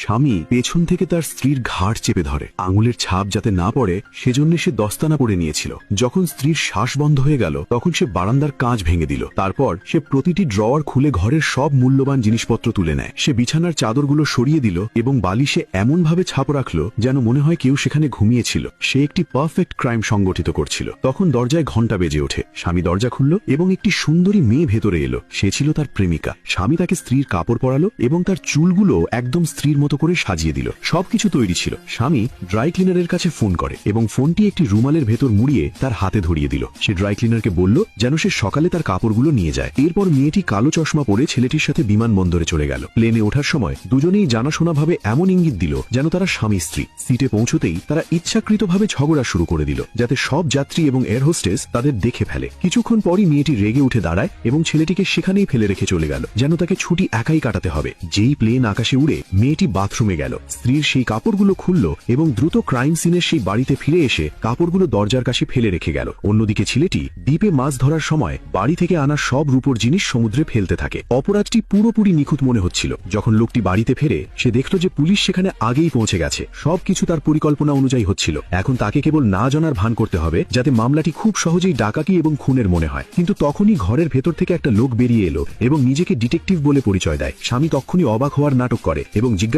স্বামী পেছন থেকে তার স্ত্রীর ঘাড় চেপে ধরে, আঙুলের ছাপ যাতে না পড়ে সেজন্য সে দস্তানা পরে নিয়েছিল। যখন স্ত্রীর শ্বাস বন্ধ হয়ে গেল তখন সে বারান্দার কাঁচ ভেঙে দিল। তারপর সে প্রতিটি ড্রয়ার খুলে ঘরের সব মূল্যবান জিনিসপত্র তুলে নেয়। সে বিছানার চাদরগুলো সরিয়ে দিল এবং বালিশে এমনভাবে ছাপ রাখল যেন মনে হয় কেউ সেখানে ঘুমিয়েছিল। সে একটি পারফেক্ট ক্রাইম সংগঠিত করছিল। তখন দরজায় ঘণ্টা বেজে ওঠে। স্বামী দরজা খুলল এবং একটি সুন্দরী মেয়ে ভেতরে এলো। সে ছিল তার প্রেমিকা। স্বামী তাকে স্ত্রীর কাপড় পরালো এবং তার চুলগুলো একদম স্ত্রীর মতো করে সাজিয়ে দিল। সবকিছু তৈরি ছিল। স্বামী ড্রাই ক্লিনারের কাছে ফোন করে এবং ফোনটি একটি রুমালের ভেতর মুড়িয়ে তার হাতে ধরিয়ে দিল। সে ড্রাই ক্লিনারকে বলল যেন সে সকালে তার কাপড়গুলো নিয়ে যায়। এরপর মেয়েটি কালো চশমা পরে ছেলেটির সাথে বিমানবন্দরে চলে গেল। প্লেনে ওঠার সময় দুজনেই জানাশোনাভাবে এমন ইঙ্গিত দিল যেন তারা স্বামী স্ত্রী। সিটে পৌঁছতেই তারা ইচ্ছাকৃতভাবে ঝগড়া শুরু করে দিল যাতে সব যাত্রী এবং এয়ার হোস্টেস তাদের দেখে ফেলে। কিছুক্ষণ পরই মেয়েটি রেগে উঠে দাঁড়ায় এবং ছেলেটিকে সেখানেই ফেলে রেখে চলে গেল যেন তাকে ছুটি একাই কাটাতে হবে। যেই প্লেন আকাশে উড়ে মেয়েটি বাথরুমে গেল, স্ত্রীর সেই কাপড়গুলো খুলল এবং দ্রুত ক্রাইম সিনের সেই বাড়িতে ফিরে এসে কাপড়গুলো দরজার কাছে ফেলে রেখে গেল। অন্যদিকে ছেলেটি দ্বীপে মাছ ধরার সময় বাড়ি থেকে আনা সব রূপোর জিনিস সমুদ্রে ফেলতে থাকে। অপরাধটি পুরোপুরি নিখুঁত মনে হচ্ছিল। যখন লোকটি বাড়িতে ফেরে সে দেখল যে পুলিশ সেখানে আগেই পৌঁছে গেছে। সবকিছু তার পরিকল্পনা অনুযায়ী হচ্ছিল। এখন তাকে কেবল না জানার ভান করতে হবে যাতে মামলাটি খুব সহজেই ডাকাতি এবং খুনের মনে হয়। কিন্তু তখনই ঘরের ভেতর থেকে একটা লোক বেরিয়ে এলো এবং নিজেকে ডিটেকটিভ বলে পরিচয় দেয়। স্বামী তখনই অবাক হওয়ার নাটক করে এবং জিজ্ঞাসা